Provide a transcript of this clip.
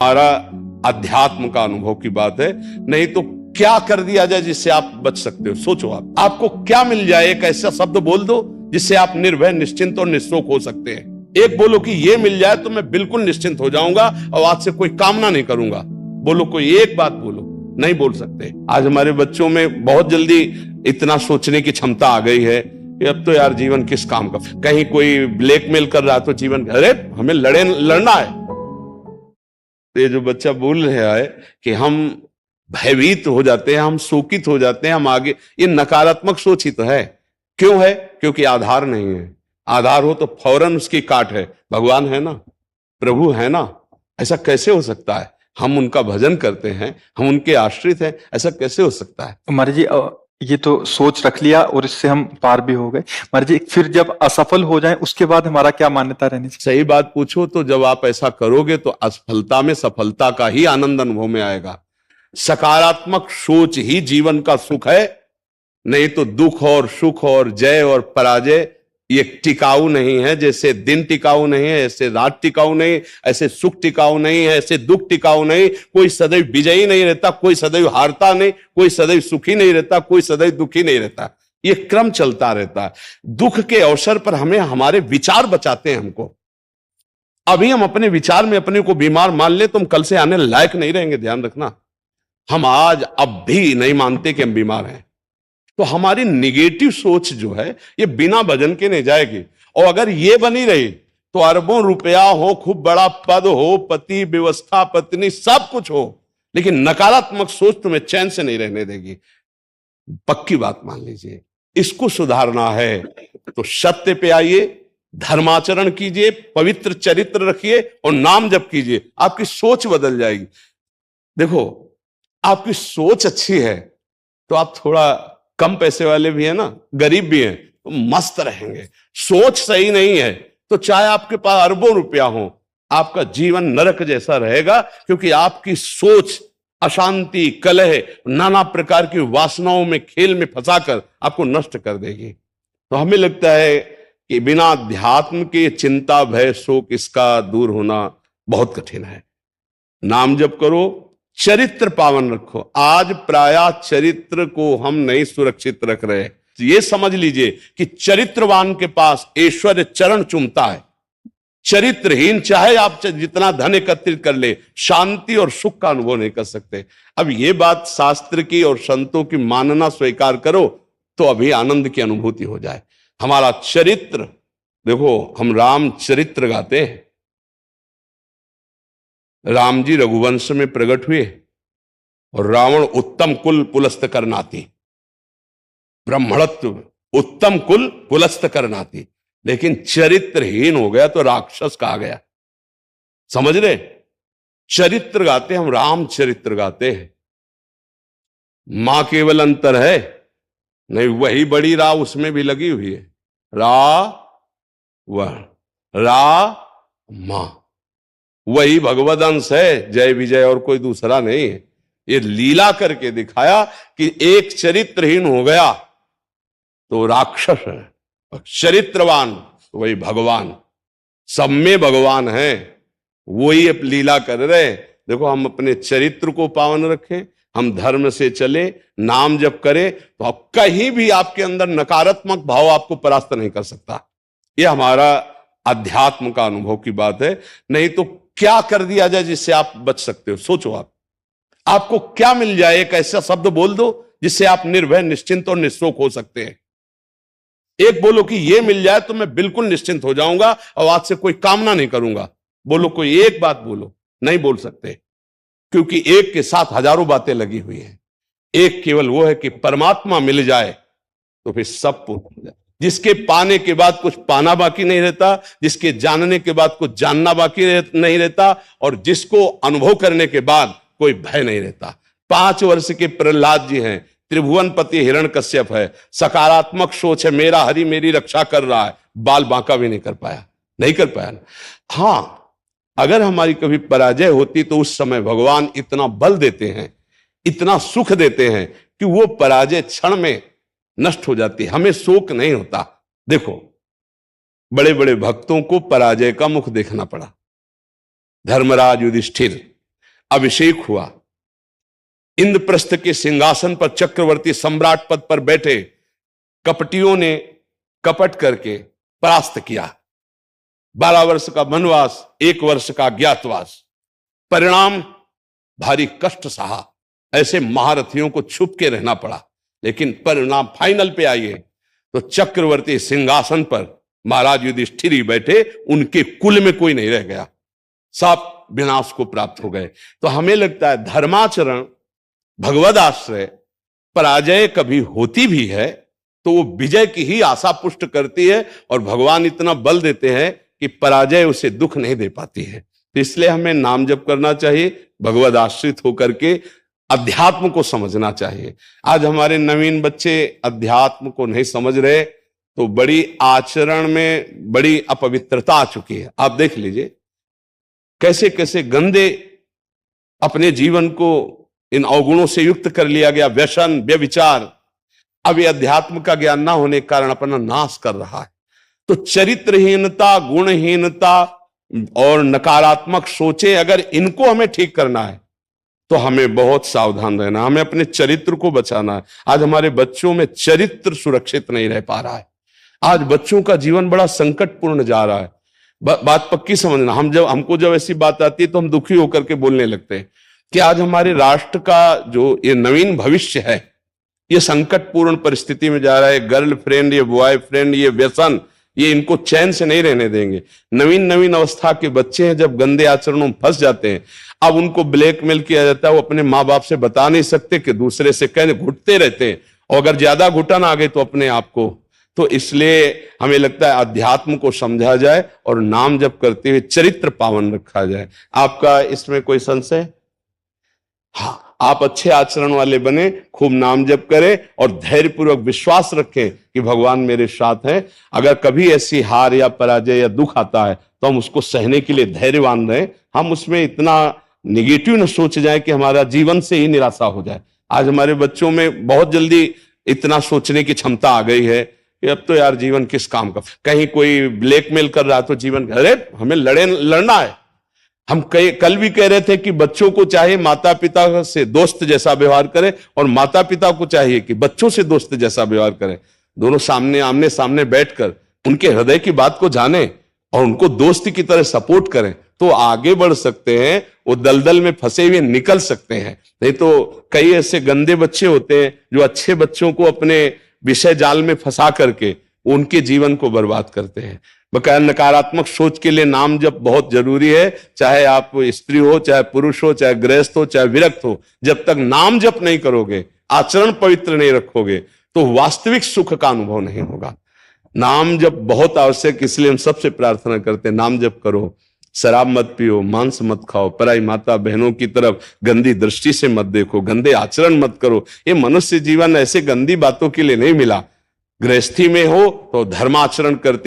हमारा अध्यात्म का अनुभव की बात है। नहीं तो क्या कर दिया जाए जिससे आप बच सकते हो। सोचो आपको क्या मिल जाए। एक ऐसा शब्द बोल दो जिससे आप निर्भय, निश्चिंत और निःशोक हो सकते हैं। एक बोलो कि ये मिल जाए तो मैं बिल्कुल निश्चिंत हो जाऊंगा और आज से कोई कामना नहीं करूंगा। बोलो, कोई एक बात बोलो। नहीं बोल सकते। आज हमारे बच्चों में बहुत जल्दी इतना सोचने की क्षमता आ गई है कि अब तो यार जीवन किस काम का। कहीं कोई ब्लैकमेल कर रहा तो जीवन, अरे हमें लड़ना है। ये जो बच्चा बोल रहा है कि हम भयभीत हो जाते हैं, हम शोकित हो जाते हैं, हम आगे, ये नकारात्मक सोच ही तो है। क्यों है? क्योंकि आधार नहीं है। आधार हो तो फौरन उसकी काट है। भगवान है ना, प्रभु है ना, ऐसा कैसे हो सकता है? हम उनका भजन करते हैं, हम उनके आश्रित हैं, ऐसा कैसे हो सकता है? महाराज जी, ये तो सोच रख लिया और इससे हम पार भी हो गए। महाराज जी, फिर जब असफल हो जाए उसके बाद हमारा क्या मान्यता रहनी चाहिए? सही बात पूछो तो जब आप ऐसा करोगे तो असफलता में सफलता का ही आनंद अनुभव में आएगा। सकारात्मक सोच ही जीवन का सुख है। नहीं तो दुख और सुख और जय और पराजय ये टिकाऊ नहीं है। जैसे दिन टिकाऊ नहीं है, ऐसे रात टिकाऊ नहीं, ऐसे सुख टिकाऊ नहीं है, ऐसे दुख टिकाऊ नहीं। कोई सदैव विजयी नहीं रहता, कोई सदैव हारता नहीं, कोई सदैव सुखी नहीं रहता, कोई सदैव दुखी नहीं रहता। ये क्रम चलता रहता है। दुख के अवसर पर हमें हमारे विचार बचाते हैं हमको। अभी हम अपने विचार में अपने को बीमार मान ले तो हम कल से आने लायक नहीं रहेंगे। ध्यान रखना, हम आज अब भी नहीं मानते कि हम बीमार हैं। तो हमारी निगेटिव सोच जो है ये बिना भजन के नहीं जाएगी। और अगर ये बनी रही तो अरबों रुपया हो, खूब बड़ा पद हो, पति, व्यवस्था, पत्नी, सब कुछ हो, लेकिन नकारात्मक सोच तुम्हें चैन से नहीं रहने देगी। पक्की बात मान लीजिए। इसको सुधारना है तो सत्य पे आइए, धर्माचरण कीजिए, पवित्र चरित्र रखिए और नाम जप कीजिए। आपकी सोच बदल जाएगी। देखो, आपकी सोच अच्छी है तो आप थोड़ा कम पैसे वाले भी है ना, गरीब भी हैं, तो मस्त रहेंगे। सोच सही नहीं है तो चाहे आपके पास अरबों रुपया हो, आपका जीवन नरक जैसा रहेगा। क्योंकि आपकी सोच अशांति, कलह, नाना प्रकार की वासनाओं में, खेल में फंसाकर आपको नष्ट कर देगी। तो हमें लगता है कि बिना अध्यात्म के चिंता, भय, शोक इसका दूर होना बहुत कठिन है। नाम जप करो, चरित्र पावन रखो। आज प्रायः चरित्र को हम नहीं सुरक्षित रख रहे। ये समझ लीजिए कि चरित्रवान के पास ऐश्वर्य चरण चूमता है। चरित्रहीन चाहे आप जितना धन एकत्रित कर ले, शांति और सुख का अनुभव नहीं कर सकते। अब ये बात शास्त्र की और संतों की मानना स्वीकार करो तो अभी आनंद की अनुभूति हो जाए। हमारा चरित्र देखो, हम राम चरित्र गाते हैं। राम जी रघुवंश में प्रकट हुए और रावण उत्तम कुल पुलस्त करनाती, ब्राह्मणत्व उत्तम कुल पुलस्त करनाती, लेकिन चरित्रहीन हो गया तो राक्षस कहा गया। समझ रहे? चरित्र गाते हम, राम चरित्र गाते हैं। मां केवल अंतर है नहीं, वही बड़ी रा उसमें भी लगी हुई है। रा वह रा मां, वही भगवद अंश है, जय विजय और कोई दूसरा नहीं है। ये लीला करके दिखाया कि एक चरित्रहीन हो गया तो राक्षस है, चरित्रवान वही भगवान। सब में भगवान है, वही अब लीला कर रहे। देखो, हम अपने चरित्र को पावन रखें, हम धर्म से चले, नाम जप करें तो आप कहीं भी आपके अंदर नकारात्मक भाव आपको परास्त नहीं कर सकता। यह हमारा अध्यात्म का अनुभव की बात है। नहीं तो क्या कर दिया जाए जिससे आप बच सकते हो। सोचो आपको क्या मिल जाए। एक ऐसा शब्द बोल दो जिससे आप निर्भय, निश्चिंत और निःशोक हो सकते हैं। एक बोलो कि ये मिल जाए तो मैं बिल्कुल निश्चिंत हो जाऊंगा और आज से कोई कामना नहीं करूंगा। बोलो, कोई एक बात बोलो। नहीं बोल सकते, क्योंकि एक के साथ हजारों बातें लगी हुई हैं। एक केवल वो है कि परमात्मा मिल जाए तो फिर सब पूर्ण हो जाए। जिसके पाने के बाद कुछ पाना बाकी नहीं रहता, जिसके जानने के बाद कुछ जानना बाकी नहीं रहता, और जिसको अनुभव करने के बाद कोई भय नहीं रहता। 5 वर्ष के प्रहलाद जी हैं, त्रिभुवनपति हिरण्यकश्यप है, सकारात्मक सोच है, मेरा हरि मेरी रक्षा कर रहा है, बाल बांका भी नहीं कर पाया। हां, अगर हमारी कभी पराजय होती तो उस समय भगवान इतना बल देते हैं, इतना सुख देते हैं कि वो पराजय क्षण में नष्ट हो जाती है, हमें शोक नहीं होता। देखो, बड़े बड़े भक्तों को पराजय का मुख देखना पड़ा। धर्मराज युधिष्ठिर अभिषेक हुआ, इंद्रप्रस्थ के सिंहासन पर चक्रवर्ती सम्राट पद पर बैठे कपटियों ने कपट करके परास्त किया। 12 वर्ष का वनवास, 1 वर्ष का अज्ञातवास, परिणाम भारी कष्ट सहा। ऐसे महारथियों को छुप के रहना पड़ा, लेकिन परिणाम फाइनल पे आइए तो चक्रवर्ती सिंहासन पर महाराज युधिष्ठिर ही बैठे, उनके कुल में कोई नहीं रह गया, सब विनाश को प्राप्त हो गए। तो हमें लगता है धर्माचरण, भगवद आश्रय, पराजय कभी होती भी है तो वो विजय की ही आशा पुष्ट करती है, और भगवान इतना बल देते हैं कि पराजय उसे दुख नहीं दे पाती है। तो इसलिए हमें नाम जप करना चाहिए, भगवद आश्रित होकर के अध्यात्म को समझना चाहिए। आज हमारे नवीन बच्चे अध्यात्म को नहीं समझ रहे, तो बड़ी आचरण में बड़ी अपवित्रता आ चुकी है। आप देख लीजिए कैसे कैसे गंदे अपने जीवन को इन अवगुणों से युक्त कर लिया गया, व्यसन, व्यभिचार। अब ये अध्यात्म का ज्ञान ना होने के कारण अपना नाश कर रहा है। तो चरित्रहीनता, गुणहीनता और नकारात्मक सोचे, अगर इनको हमें ठीक करना है तो हमें बहुत सावधान रहना, हमें अपने चरित्र को बचाना है। आज हमारे बच्चों में चरित्र सुरक्षित नहीं रह पा रहा है। आज बच्चों का जीवन बड़ा संकटपूर्ण जा रहा है। बात पक्की समझना, हमको जब ऐसी बात आती है तो हम दुखी होकर के बोलने लगते हैं कि आज हमारे राष्ट्र का जो ये नवीन भविष्य है, ये संकटपूर्ण परिस्थिति में जा रहा है। गर्लफ्रेंड, ये बॉयफ्रेंड, ये व्यसन, ये इनको चैन से नहीं रहने देंगे। नवीन नवीन अवस्था के बच्चे हैं, जब गंदे आचरणों में फंस जाते हैं, अब उनको ब्लैकमेल किया जाता है। वो अपने माँ बाप से बता नहीं सकते कि दूसरे से कहने घुटते रहते हैं, और अगर ज्यादा घुटन आ गई तो अपने आप को। तो इसलिए हमें लगता है अध्यात्म को समझा जाए और नाम जप करते हुए चरित्र पावन रखा जाए। आपका इसमें कोई संशय? हाँ, आप अच्छे आचरण वाले बने, खूब नाम जप करें और धैर्यपूर्वक विश्वास रखें कि भगवान मेरे साथ हैं। अगर कभी ऐसी हार या पराजय या दुख आता है तो हम उसको सहने के लिए धैर्यवान रहें। हम उसमें इतना निगेटिव न सोच जाए कि हमारा जीवन से ही निराशा हो जाए। आज हमारे बच्चों में बहुत जल्दी इतना सोचने की क्षमता आ गई है कि अब तो यार जीवन किस काम का। कहीं कोई ब्लैकमेल कर रहा तो जीवन, अरे हमें लड़ना है। हम कल भी कह रहे थे कि बच्चों को चाहिए माता पिता से दोस्त जैसा व्यवहार करें, और माता पिता को चाहिए कि बच्चों से दोस्त जैसा व्यवहार करें। दोनों आमने सामने बैठकर उनके हृदय की बात को जाने और उनको दोस्त की तरह सपोर्ट करें, तो आगे बढ़ सकते हैं, वो दलदल में फंसे हुए निकल सकते हैं। नहीं तो कई ऐसे गंदे बच्चे होते हैं जो अच्छे बच्चों को अपने विषय जाल में फंसा करके उनके जीवन को बर्बाद करते हैं। बकाया नकारात्मक सोच के लिए नाम जप बहुत जरूरी है। चाहे आप स्त्री हो, चाहे पुरुष हो, चाहे गृहस्थ हो, चाहे विरक्त हो, जब तक नाम जप नहीं करोगे, आचरण पवित्र नहीं रखोगे, तो वास्तविक सुख का अनुभव नहीं होगा। नाम जप बहुत आवश्यक, इसलिए हम सबसे प्रार्थना करते हैं नाम जप करो, शराब मत पियो, मांस मत खाओ, पराई माता बहनों की तरफ गंदी दृष्टि से मत देखो, गंदे आचरण मत करो। ये मनुष्य जीवन ऐसे गंदी बातों के लिए नहीं मिला। गृहस्थी में हो तो धर्माचरण करते